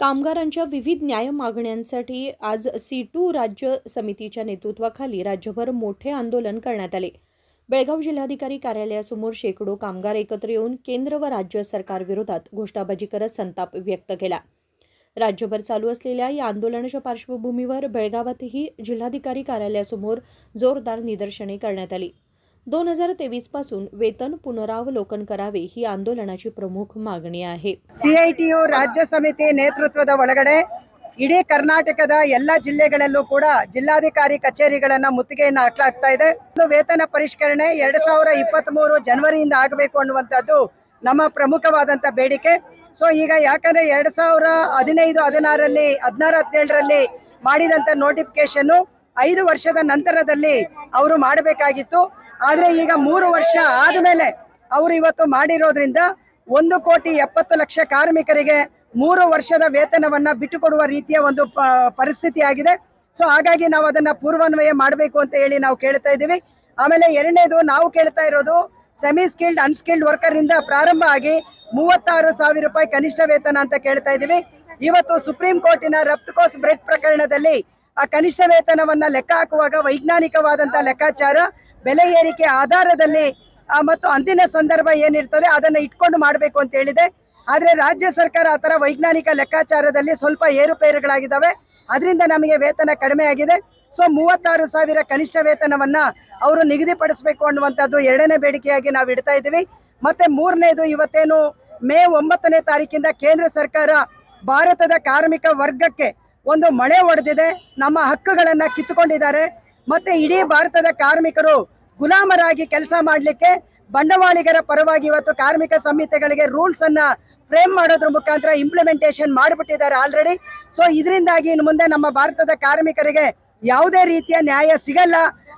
कामगारांच्या विविध न्याय मागण्यांसाठी आज C2 राज्य समितीच्या नेतृत्वाखाली राज्यभर मोठे आंदोलन करण्यात आले। बेळगाव जिल्हाधिकारी कार्यालयासमोर शेकडो कामगार एकत्र येऊन केंद्र व राज्य सरकारविरोधात घोषणाबाजी करत संताप व्यक्त केला। राज्यभर चालू असलेल्या या आंदोलनाच्या पार्श्वभूमीवर बेळगावातही जिल्हाधिकारी कार्यालयासमोर जोरदार निदर्शने करण्यात आली। 2023 पासून वेतन पुनरावलोकन करावे ही आंदोलनाची प्रमुख मागणी आहे। CITU ರಾಜ್ಯ ಸಮಿತಿ ನೇತೃತ್ವದ ಒಳಗಡೆ ಇಡೀ ಕರ್ನಾಟಕದ ಎಲ್ಲ ಜಿಲ್ಲೆಗಳಲ್ಲೂ ಕೂಡ ಜಿಲ್ಲಾಧಿಕಾರಿ ಕಚೇರಿಗಳನ್ನು ಮುತ್ತಿಗೆಯನ್ನು ಹಾಕಲಾಗ್ತಾ ಇದೆ। ವೇತನ ಪರಿಷ್ಕರಣೆ 2023 ಜನವರಿಯಿಂದ ಆಗಬೇಕು ಅನ್ನುವಂತದ್ದು ನಮ್ಮ ಪ್ರಮುಖವಾದಂತ ಬೇಡಿಕೆ। ಸೊ ಈಗ ಯಾಕಂದ್ರೆ 2015-16ರಲ್ಲಿ 16-17ರಲ್ಲಿ ಮಾಡಿದಂತ ನೋಟಿಫಿಕೇಶನ್ 5 ವರ್ಷದ ನಂತರದಲ್ಲಿ ಅವರು ಮಾಡಬೇಕಾಗಿತ್ತು। ಆದ್ರೆ ಈಗ 3 ವರ್ಷ ಆದಮೇಲೆ ಅವರು ಇವತ್ತು ಮಾಡಿರೋದ್ರಿಂದ 1,70,00,000 ಕಾರ್ಮಿಕರಿಗೆ 3 ವರ್ಷದ ವೇತನವನ್ನ ಬಿಟ್ಟುಕೊಡುವ ರೀತಿಯ ಒಂದು ಪರಿಸ್ಥಿತಿ ಆಗಿದೆ। ಸೊ ಹಾಗಾಗಿ ನಾವು ಅದನ್ನ ಪೂರ್ವಾನ್ವಯ ಮಾಡಬೇಕು ಅಂತ ಹೇಳಿ ನಾವು ಕೇಳ್ತಾ ಇದ್ದೀವಿ। ಆಮೇಲೆ ಎರಡನೇದು ನಾವು ಕೇಳ್ತಾ ಇರೋದು ಸೆಮಿ ಸ್ಕಿಲ್ಡ್ ಅನ್ಸ್ಕಿಲ್ಡ್ ವರ್ಕರ್ ಇಂದ ಪ್ರಾರಂಭ ಆಗಿ 36,000 ರೂಪಾಯಿ ಕನಿಷ್ಠ ವೇತನ ಅಂತ ಕೇಳ್ತಾ ಇದ್ದೀವಿ। ಇವತ್ತು ಸುಪ್ರೀಂ ಕೋರ್ಟಿನ ರಫ್ತುಕೋಸ್ ಬ್ರೆಡ್ ಪ್ರಕರಣದಲ್ಲಿ ಆ ಕನಿಷ್ಠ ವೇತನವನ್ನ ಲೆಕ್ಕ ಹಾಕುವಾಗ ವೈಜ್ಞಾನಿಕವಾದಂತ ಲೆಕ್ಕಾಚಾರ ಬೆಲೆ ಏರಿಕೆ ಆಧಾರದಲ್ಲಿ ಮತ್ತು ಅಂದಿನ ಸಂದರ್ಭ ಏನಿರ್ತದೆ ಅದನ್ನ ಇಟ್ಕೊಂಡು ಮಾಡಬೇಕು ಅಂತ ಹೇಳಿದೆ। ಆದ್ರೆ ರಾಜ್ಯ ಸರ್ಕಾರ ಆತರ ವೈಜ್ಞಾನಿಕ ಲೆಕ್ಕಾಚಾರದಲ್ಲಿ ಸ್ವಲ್ಪ ಏರುಪೇರುಗಳಾಗಿದ್ದಾವೆ, ಅದರಿಂದ ನಮಗೆ ವೇತನ ಕಡಿಮೆ ಆಗಿದೆ। ಸೊ 36,000 ಕನಿಷ್ಠ ವೇತನವನ್ನ ಅವರು ನಿಗದಿಪಡಿಸಬೇಕು ಅನ್ನುವಂಥದ್ದು ಎರಡನೇ ಬೇಡಿಕೆಯಾಗಿ ನಾವು ಇಡ್ತಾ ಇದ್ದೀವಿ। ಮತ್ತೆ ಮೂರನೇದು ಇವತ್ತೇನು ಮೇ 9ನೇ ತಾರೀಕಿಂದ ಕೇಂದ್ರ ಸರ್ಕಾರ ಭಾರತದ ಕಾರ್ಮಿಕ ವರ್ಗಕ್ಕೆ ಒಂದು ಮಳೆ ಹೊಡೆದಿದೆ, ನಮ್ಮ ಹಕ್ಕುಗಳನ್ನ ಕಿತ್ತುಕೊಂಡಿದ್ದಾರೆ। ಮತ್ತೆ ಇಡೀ ಭಾರತದ ಕಾರ್ಮಿಕರು ಗುಲಾಮರಾಗಿ ಕೆಲಸ ಮಾಡಲಿಕ್ಕೆ ಬಂಡವಾಳಿಗರ ಪರವಾಗಿ ಇವತ್ತು ಕಾರ್ಮಿಕ ಸಂಹಿತೆಗಳಿಗೆ ರೂಲ್ಸ್ ಅನ್ನ ಫ್ರೇಮ್ ಮಾಡೋದ್ರ ಮುಖಾಂತರ ಇಂಪ್ಲಿಮೆಂಟೇಷನ್ ಮಾಡಿಬಿಟ್ಟಿದ್ದಾರೆ ಆಲ್ರೆಡಿ। ಸೊ ಇದರಿಂದಾಗಿ ಇನ್ನು ಮುಂದೆ ನಮ್ಮ ಭಾರತದ ಕಾರ್ಮಿಕರಿಗೆ ಯಾವುದೇ ರೀತಿಯ ನ್ಯಾಯ ಸಿಗಲ್ಲ,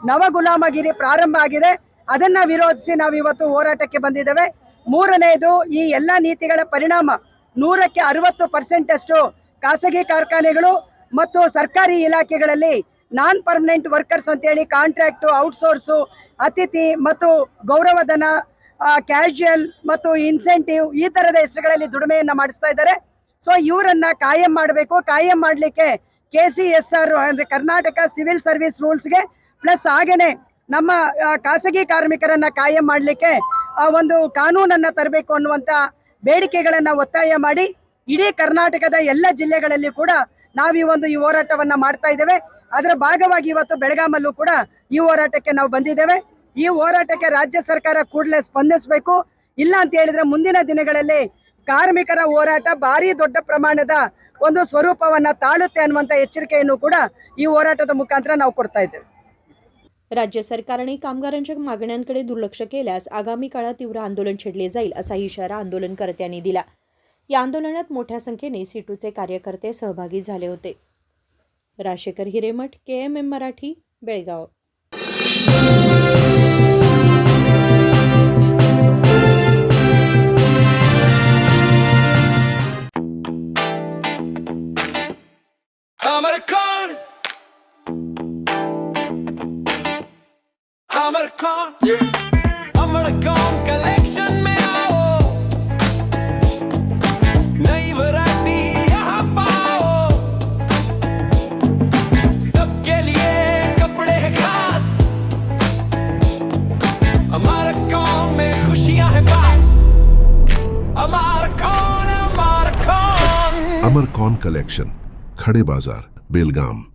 ನವ ಗುಲಾಮಗಿರಿ ಪ್ರಾರಂಭ ಆಗಿದೆ। ಅದನ್ನ ವಿರೋಧಿಸಿ ನಾವು ಇವತ್ತು ಹೋರಾಟಕ್ಕೆ ಬಂದಿದ್ದೇವೆ। ಮೂರನೆಯದು ಈ ಎಲ್ಲ ನೀತಿಗಳ ಪರಿಣಾಮ 100ಕ್ಕೆ 60% ಅಷ್ಟು ಖಾಸಗಿ ಕಾರ್ಖಾನೆಗಳು ಮತ್ತು ಸರ್ಕಾರಿ ಇಲಾಖೆಗಳಲ್ಲಿ ನಾನ್ ಪರ್ಮನೆಂಟ್ ವರ್ಕರ್ಸ್ ಅಂತ ಹೇಳಿ ಕಾಂಟ್ರಾಕ್ಟ್, ಔಟ್ಸೋರ್ಸು, ಅತಿಥಿ ಮತ್ತು ಗೌರವಧನ, ಕ್ಯಾಶುಯಲ್ ಮತ್ತು ಇನ್ಸೆಂಟಿವ್ ಈ ತರದ ಹೆಸರುಗಳಲ್ಲಿ ದುಡಿಮೆಯನ್ನ ಮಾಡಿಸ್ತಾ ಇದ್ದಾರೆ। ಸೊ ಇವರನ್ನ ಕಾಯಂ ಮಾಡಬೇಕು। ಕಾಯಂ ಮಾಡಲಿಕ್ಕೆ KCSR ಅಂದ್ರೆ ಕರ್ನಾಟಕ ಸಿವಿಲ್ ಸರ್ವಿಸ್ ರೂಲ್ಸ್ಗೆ ಪ್ಲಸ್ ಹಾಗೇನೆ ನಮ್ಮ ಖಾಸಗಿ ಕಾರ್ಮಿಕರನ್ನ ಕಾಯಂ ಮಾಡಲಿಕ್ಕೆ ಒಂದು ಕಾನೂನನ್ನ ತರಬೇಕು ಅನ್ನುವಂತ ಬೇಡಿಕೆಗಳನ್ನ ಒತ್ತಾಯ ಮಾಡಿ ಇಡೀ ಕರ್ನಾಟಕದ ಎಲ್ಲ ಜಿಲ್ಲೆಗಳಲ್ಲಿ ಕೂಡ ನಾವು ಈ ಹೋರಾಟವನ್ನ ಮಾಡ್ತಾ ಇದ್ದೇವೆ। ಅದರ ಭಾಗವಾಗಿ ಇವತ್ತು ಬೆಳಗಾಮಲ್ಲೂ ಕೂಡ ಈ ಹೋರಾಟಕ್ಕೆ ನಾವು ಬಂದಿದ್ದೇವೆ। ಈ ಹೋರಾಟಕ್ಕೆ ರಾಜ್ಯ ಸರ್ಕಾರ ಕೂಡಲೇ ಸ್ಪಂದಿಸಬೇಕು, ಇಲ್ಲ ಅಂತ ಹೇಳಿದ್ರೆ ಮುಂದಿನ ದಿನಗಳಲ್ಲಿ ಕಾರ್ಮಿಕರ ಹೋರಾಟ ಭಾರಿ ದೊಡ್ಡ ಪ್ರಮಾಣದ ಒಂದು ಸ್ವರೂಪವನ್ನ ತಾಳುತ್ತೆ ಅನ್ನುವಂತ एचरिकेಯನ್ನು ಕೂಡ ಈ ಹೋರಾಟದ ಮುಖಾಂತರ ನಾವು ಕೊಡ್ತಾ ಇದ್ದೇವೆ। राज्य सरकारने कामगारांच्या मागण्यांकडे दुर्लक्ष केल्यास आगामी काळात तीव्र आंदोलन छेडले जाईल असा इशारा आंदोलनकर्त्यांनी दिला। या आंदोलनात मोठ्या संख्येने C2चे कार्यकर्ते सहभागी झाले होते। राशेकर Hiremath, KMM Marathi, Belgaum. Amarcon collection में आओ, नई वैरायटी यहाँ पाओ, सबके लिए कपड़े हैं खास। Amarcon में खुशियाँ हैं पास। Amarcon, Amarcon। Amarcon collection, खड़े बाजार, बेलगाम।